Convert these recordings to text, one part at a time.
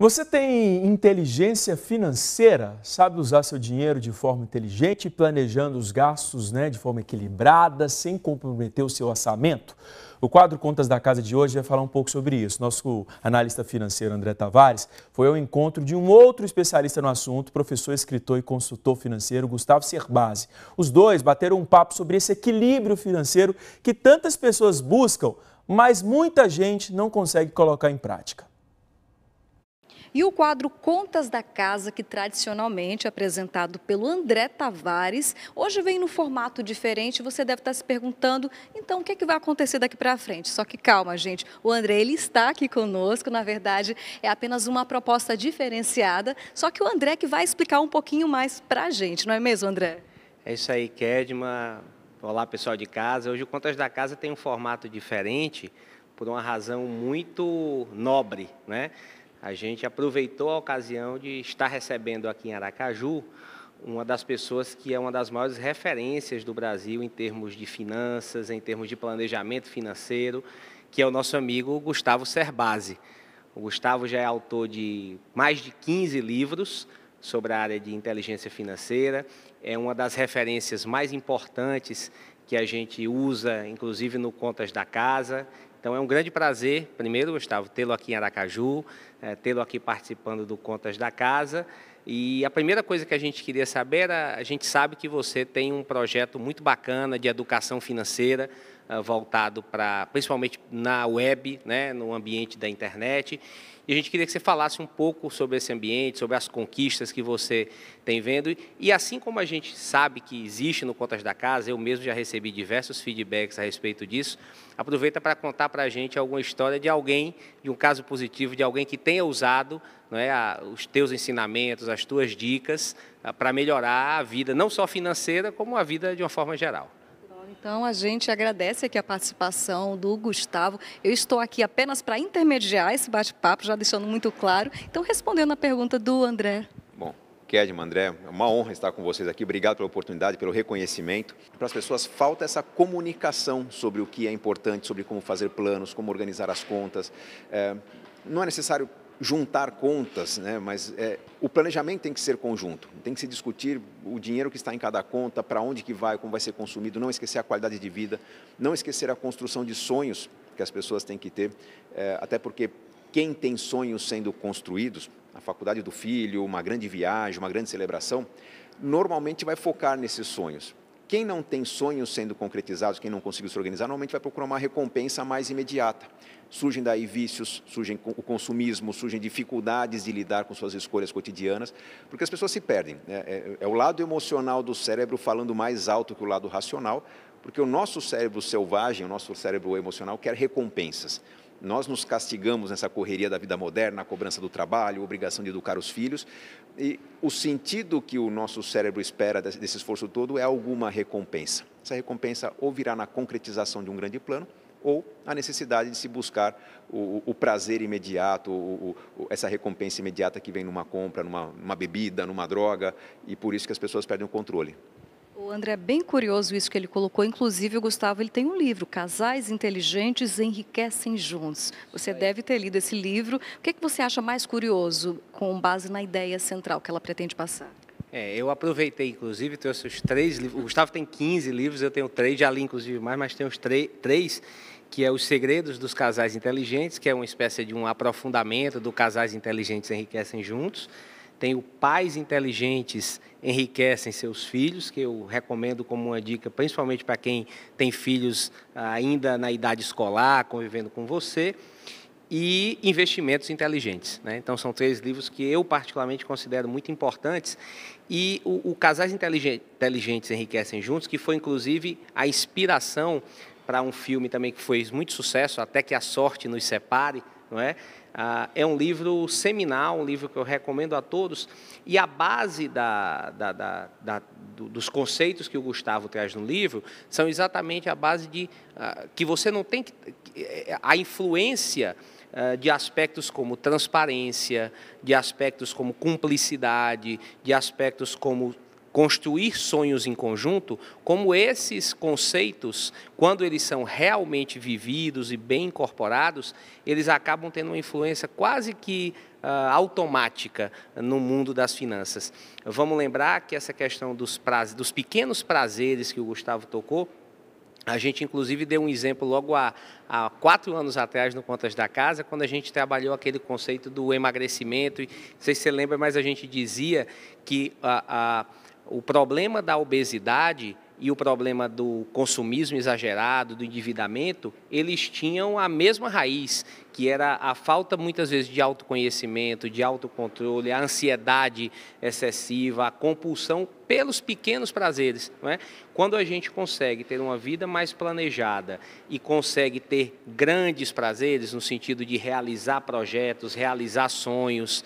Você tem inteligência financeira? Sabe usar seu dinheiro de forma inteligente, planejando os gastos, de forma equilibrada, sem comprometer o seu orçamento? O quadro Contas da Casa de hoje vai falar um pouco sobre isso. Nosso analista financeiro André Tavares foi ao encontro de um outro especialista no assunto, professor, escritor e consultor financeiro Gustavo Cerbasi. Os dois bateram um papo sobre esse equilíbrio financeiro que tantas pessoas buscam, mas muita gente não consegue colocar em prática. E o quadro Contas da Casa, que tradicionalmente é apresentado pelo André Tavares, hoje vem no formato diferente. Você deve estar se perguntando, então, o que é que vai acontecer daqui para frente? Só que calma, gente, o André, ele está aqui conosco, na verdade, é apenas uma proposta diferenciada, só que o André que vai explicar um pouquinho mais para a gente, não é mesmo, André? É isso aí, Kedma. Olá, pessoal de casa. Hoje o Contas da Casa tem um formato diferente por uma razão muito nobre, né? A gente aproveitou a ocasião de estar recebendo aqui em Aracaju uma das pessoas que é uma das maiores referências do Brasil em termos de finanças, em termos de planejamento financeiro, que é o nosso amigo Gustavo Cerbasi. O Gustavo já é autor de mais de 15 livros sobre a área de inteligência financeira, é uma das referências mais importantes que a gente usa, inclusive no Contas da Casa. Então é um grande prazer, primeiro, Gustavo, tê-lo aqui em Aracaju, tê-lo aqui participando do Contas da Casa. E a primeira coisa que a gente queria saber era, a gente sabe que você tem um projeto muito bacana de educação financeira, voltado para, principalmente na web, né, no ambiente da internet. E a gente queria que você falasse um pouco sobre esse ambiente, sobre as conquistas que você tem vendo. E assim como a gente sabe que existe no Contas da Casa, eu mesmo já recebi diversos feedbacks a respeito disso, aproveita para contar para a gente alguma história de alguém, de um caso positivo, de alguém que tenha usado, não é, os teus ensinamentos, as tuas dicas, para melhorar a vida, não só financeira, como a vida de uma forma geral. Então, a gente agradece aqui a participação do Gustavo. Eu estou aqui apenas para intermediar esse bate-papo, já deixando muito claro. Então, respondendo a pergunta do André. Bom, Kedma, André, é uma honra estar com vocês aqui. Obrigado pela oportunidade, pelo reconhecimento. Para as pessoas, falta essa comunicação sobre o que é importante, sobre como fazer planos, como organizar as contas. Não é necessário juntar contas, né? Mas o planejamento tem que ser conjunto, tem que se discutir o dinheiro que está em cada conta, para onde que vai, como vai ser consumido, não esquecer a qualidade de vida, não esquecer a construção de sonhos que as pessoas têm que ter, até porque quem tem sonhos sendo construídos, a faculdade do filho, uma grande viagem, uma grande celebração, normalmente vai focar nesses sonhos. Quem não tem sonhos sendo concretizados, quem não conseguiu se organizar, normalmente vai procurar uma recompensa mais imediata. Surgem daí vícios, surgem o consumismo, surgem dificuldades de lidar com suas escolhas cotidianas, porque as pessoas se perdem. É o lado emocional do cérebro falando mais alto que o lado racional, porque o nosso cérebro selvagem, o nosso cérebro emocional quer recompensas. Nós nos castigamos nessa correria da vida moderna, a cobrança do trabalho, a obrigação de educar os filhos, e o sentido que o nosso cérebro espera desse esforço todo é alguma recompensa. Essa recompensa ou virá na concretização de um grande plano, ou a necessidade de se buscar o prazer imediato, essa recompensa imediata que vem numa compra, numa bebida, numa droga, e por isso que as pessoas perdem o controle. O André, é bem curioso isso que ele colocou, inclusive o Gustavo, ele tem um livro, Casais Inteligentes Enriquecem Juntos. Você deve ter lido esse livro. O que é que você acha mais curioso, com base na ideia central que ela pretende passar? Eu aproveitei, inclusive, trouxe os 3 livros. O Gustavo tem 15 livros, eu tenho 3, já li inclusive mais, mas tenho os 3, que é Os Segredos dos Casais Inteligentes, que é uma espécie de um aprofundamento do Casais Inteligentes Enriquecem Juntos. Tem o Pais Inteligentes Enriquecem Seus Filhos, que eu recomendo como uma dica, principalmente para quem tem filhos ainda na idade escolar, convivendo com você. E Investimentos Inteligentes, né? Então, são 3 livros que eu particularmente considero muito importantes. E o Casais Inteligentes Enriquecem Juntos, que foi, inclusive, a inspiração para um filme também que fez muito sucesso, Até que a Sorte Nos Separe, não é? É um livro seminal, um livro que eu recomendo a todos, e a base dos conceitos que o Gustavo traz no livro são exatamente a base de que você não tem que... A influência de aspectos como transparência, de aspectos como cumplicidade, de aspectos como construir sonhos em conjunto, como esses conceitos, quando eles são realmente vividos e bem incorporados, eles acabam tendo uma influência quase que automática no mundo das finanças. Vamos lembrar que essa questão dos pequenos prazeres que o Gustavo tocou, a gente, inclusive, deu um exemplo logo há 4 anos atrás no Contas da Casa, quando a gente trabalhou aquele conceito do emagrecimento. E, não sei se você lembra, mas a gente dizia que o problema da obesidade e o problema do consumismo exagerado, do endividamento, eles tinham a mesma raiz, que era a falta, muitas vezes, de autoconhecimento, de autocontrole, a ansiedade excessiva, a compulsão pelos pequenos prazeres, não é? Quando a gente consegue ter uma vida mais planejada e consegue ter grandes prazeres, no sentido de realizar projetos, realizar sonhos,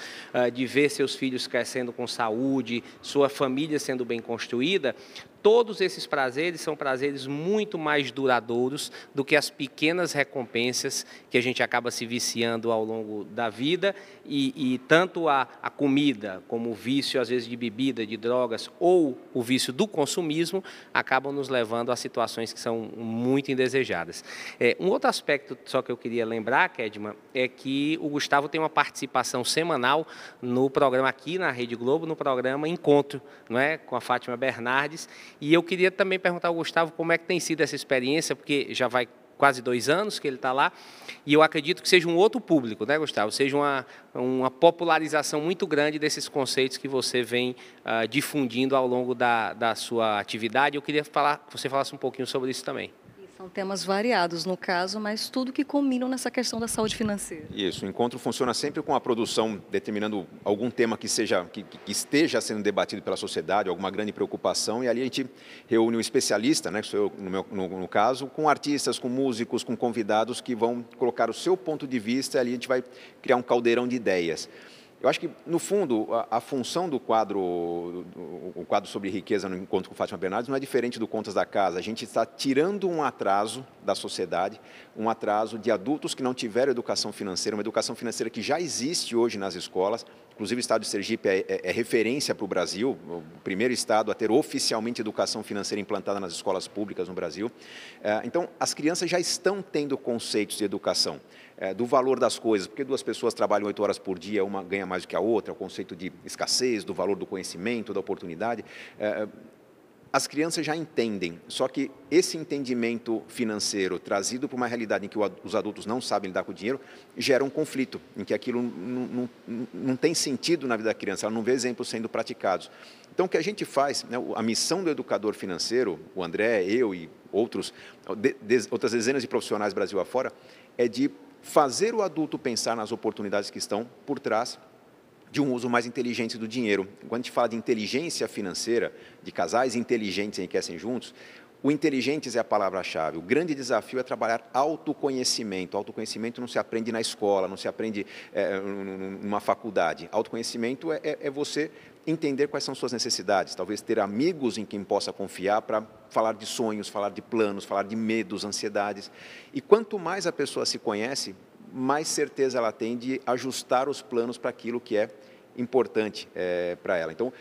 de ver seus filhos crescendo com saúde, sua família sendo bem construída, todos esses prazeres são prazeres muito mais duradouros do que as pequenas recompensas que a gente acaba se viciando ao longo da vida, e tanto a comida como o vício, às vezes, de bebida, de drogas, ou o vício do consumismo, acabam nos levando a situações que são muito indesejadas. Um outro aspecto só que eu queria lembrar, Kedma, é que o Gustavo tem uma participação semanal no programa aqui na Rede Globo, no programa Encontro, não é? Com a Fátima Bernardes. E eu queria também perguntar ao Gustavo como é que tem sido essa experiência, porque já vai quase 2 anos que ele está lá, e eu acredito que seja um outro público, né, Gustavo? Seja uma popularização muito grande desses conceitos que você vem difundindo ao longo da sua atividade. Eu queria que você falasse um pouquinho sobre isso também. São temas variados, no caso, mas tudo que combinam nessa questão da saúde financeira. Isso, o encontro funciona sempre com a produção determinando algum tema que esteja sendo debatido pela sociedade, alguma grande preocupação, e ali a gente reúne um especialista, né, que sou eu no caso, com artistas, com músicos, com convidados que vão colocar o seu ponto de vista, e ali a gente vai criar um caldeirão de ideias. Eu acho que, no fundo, a função do quadro, o quadro sobre riqueza no Encontro com Fátima Bernardes não é diferente do Contas da Casa. A gente está tirando um atraso da sociedade, um atraso de adultos que não tiveram educação financeira, uma educação financeira que já existe hoje nas escolas. Inclusive, o estado de Sergipe é referência para o Brasil, o primeiro estado a ter oficialmente educação financeira implantada nas escolas públicas no Brasil. Então, as crianças já estão tendo conceitos de educação. Do valor das coisas, porque 2 pessoas trabalham 8 horas por dia, uma ganha mais do que a outra, o conceito de escassez, do valor do conhecimento, da oportunidade. As crianças já entendem, só que esse entendimento financeiro trazido para uma realidade em que os adultos não sabem lidar com o dinheiro, gera um conflito, em que aquilo não tem sentido na vida da criança, ela não vê exemplos sendo praticados. Então, o que a gente faz, né, a missão do educador financeiro, o André, eu e outras dezenas de profissionais Brasil afora, é de fazer o adulto pensar nas oportunidades que estão por trás de um uso mais inteligente do dinheiro. Quando a gente fala de inteligência financeira, de casais inteligentes que enriquecem juntos, o inteligentes é a palavra-chave. O grande desafio é trabalhar autoconhecimento. Autoconhecimento não se aprende na escola, não se aprende numa faculdade. Autoconhecimento é você entender quais são suas necessidades, talvez ter amigos em quem possa confiar para falar de sonhos, falar de planos, falar de medos, ansiedades. E quanto mais a pessoa se conhece, mais certeza ela tem de ajustar os planos para aquilo que é importante para ela. Então,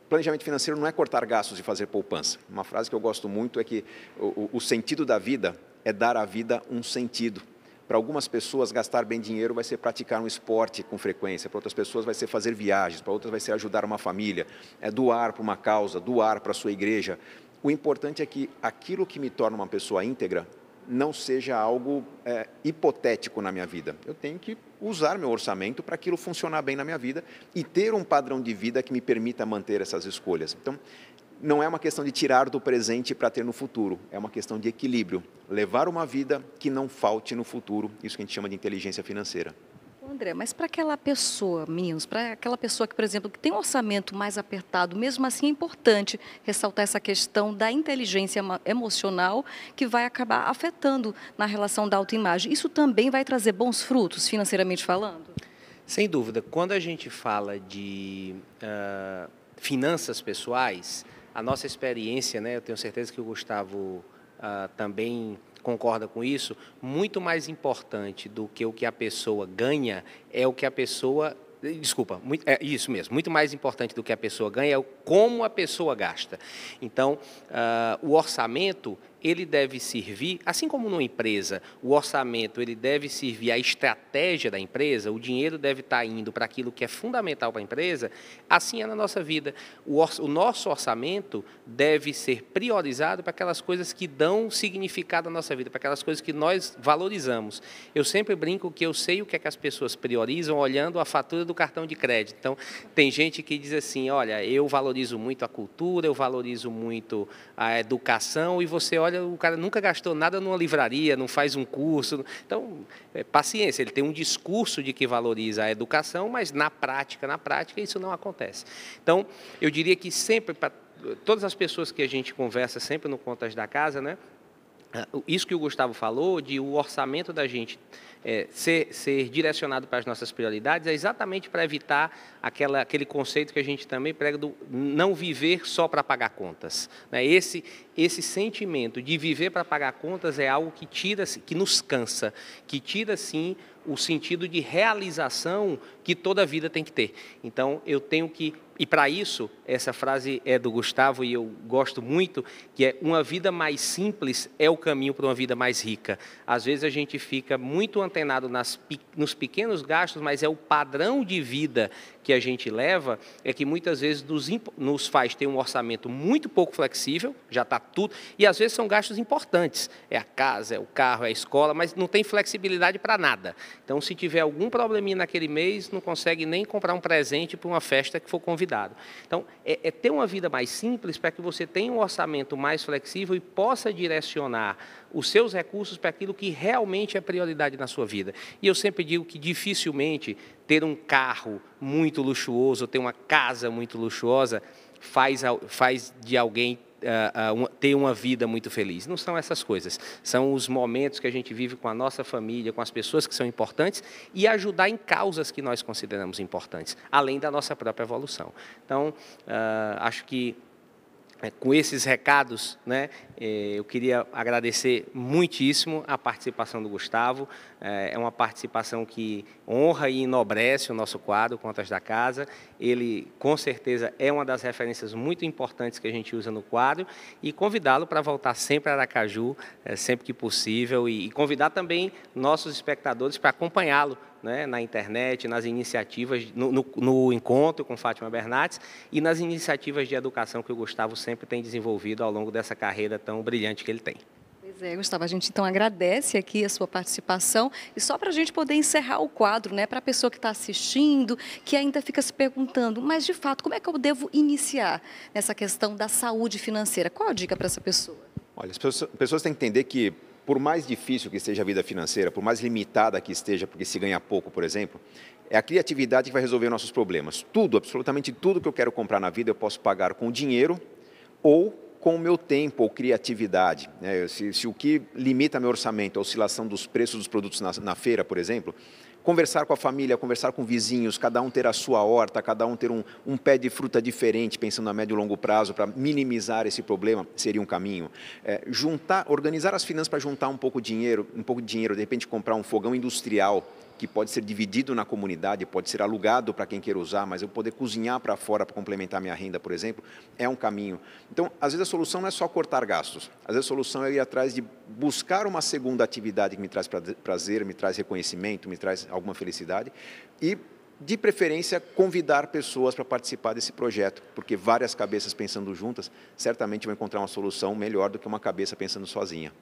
planejamento financeiro não é cortar gastos e fazer poupança. Uma frase que eu gosto muito é que o sentido da vida é dar à vida um sentido. Para algumas pessoas, gastar bem dinheiro vai ser praticar um esporte com frequência, para outras pessoas vai ser fazer viagens, para outras vai ser ajudar uma família, doar para uma causa, doar para a sua igreja. O importante é que aquilo que me torna uma pessoa íntegra não seja algo hipotético na minha vida. Eu tenho que usar meu orçamento para aquilo funcionar bem na minha vida e ter um padrão de vida que me permita manter essas escolhas. Então, não é uma questão de tirar do presente para ter no futuro, é uma questão de equilíbrio. Levar uma vida que não falte no futuro, isso que a gente chama de inteligência financeira. André, mas para aquela pessoa, para aquela pessoa que, por exemplo, que tem um orçamento mais apertado, mesmo assim é importante ressaltar essa questão da inteligência emocional que vai acabar afetando na relação da autoimagem. Isso também vai trazer bons frutos, financeiramente falando? Sem dúvida. Quando a gente fala de finanças pessoais, a nossa experiência, né, eu tenho certeza que o Gustavo também concorda com isso, muito mais importante do que o que a pessoa ganha é o que a pessoa... Desculpa, isso mesmo, muito mais importante do que a pessoa ganha é como a pessoa gasta. Então, o orçamento, ele deve servir, assim como numa empresa, o orçamento ele deve servir à estratégia da empresa, o dinheiro deve estar indo para aquilo que é fundamental para a empresa, assim é na nossa vida. O nosso orçamento deve ser priorizado para aquelas coisas que dão significado à nossa vida, para aquelas coisas que nós valorizamos. Eu sempre brinco que eu sei o que é que as pessoas priorizam olhando a fatura do cartão de crédito. Então, tem gente que diz assim, olha, eu valorizo muito a cultura, eu valorizo muito a educação, e você olha, o cara nunca gastou nada numa livraria, não faz um curso. Então, paciência, ele tem um discurso de que valoriza a educação, mas na prática isso não acontece. Então, eu diria que sempre, para todas as pessoas que a gente conversa sempre no Contas da Casa, né, isso que o Gustavo falou, de o orçamento da gente ser direcionado para as nossas prioridades, é exatamente para evitar aquele conceito que a gente também prega do não viver só para pagar contas. Né? Esse sentimento de viver para pagar contas é algo que nos cansa, que tira, sim, o sentido de realização que toda vida tem que ter. Então, eu tenho que... E para isso, essa frase é do Gustavo e eu gosto muito, que é: uma vida mais simples é o caminho para uma vida mais rica. Às vezes a gente fica muito antenado nos pequenos gastos, mas é o padrão de vida que a gente leva, é que muitas vezes nos faz ter um orçamento muito pouco flexível, já está tudo, e às vezes são gastos importantes, é a casa, é o carro, é a escola, mas não tem flexibilidade para nada. Então, se tiver algum probleminha naquele mês, não consegue nem comprar um presente para uma festa que for convidado. Então, é ter uma vida mais simples para que você tenha um orçamento mais flexível e possa direcionar os seus recursos para aquilo que realmente é prioridade na sua vida. E eu sempre digo que dificilmente ter um carro muito luxuoso, ou ter uma casa muito luxuosa, faz de alguém ter uma vida muito feliz. Não são essas coisas. São os momentos que a gente vive com a nossa família, com as pessoas que são importantes, e ajudar em causas que nós consideramos importantes, além da nossa própria evolução. Então, acho que com esses recados, né, eu queria agradecer muitíssimo a participação do Gustavo. É uma participação que honra e enobrece o nosso quadro Contas da Casa. Ele, com certeza, é uma das referências muito importantes que a gente usa no quadro, e convidá-lo para voltar sempre a Aracaju, sempre que possível, e convidar também nossos espectadores para acompanhá-lo, né, na internet, nas iniciativas, no encontro com Fátima Bernardes e nas iniciativas de educação que o Gustavo sempre tem desenvolvido ao longo dessa carreira tão brilhante que ele tem. Pois é, Gustavo, a gente então agradece aqui a sua participação, e só para a gente poder encerrar o quadro, né, para a pessoa que está assistindo, que ainda fica se perguntando, mas de fato, como é que eu devo iniciar nessa questão da saúde financeira? Qual a dica para essa pessoa? Olha, as pessoas têm que entender que, por mais difícil que esteja a vida financeira, por mais limitada que esteja, porque se ganha pouco, por exemplo, é a criatividade que vai resolver nossos problemas. Tudo, absolutamente tudo que eu quero comprar na vida, eu posso pagar com dinheiro ou com o meu tempo ou criatividade. Se o que limita meu orçamento é a oscilação dos preços dos produtos na feira, por exemplo, conversar com a família, conversar com vizinhos, cada um ter a sua horta, cada um ter um pé de fruta diferente, pensando a médio e longo prazo, para minimizar esse problema, seria um caminho. Organizar as finanças para juntar um pouco de dinheiro, de repente comprar um fogão industrial, que pode ser dividido na comunidade, pode ser alugado para quem queira usar, mas eu poder cozinhar para fora para complementar minha renda, por exemplo, é um caminho. Então, às vezes a solução não é só cortar gastos, às vezes a solução é ir atrás de buscar uma segunda atividade que me traz prazer, me traz reconhecimento, me traz alguma felicidade e, de preferência, convidar pessoas para participar desse projeto, porque várias cabeças pensando juntas certamente vão encontrar uma solução melhor do que uma cabeça pensando sozinha.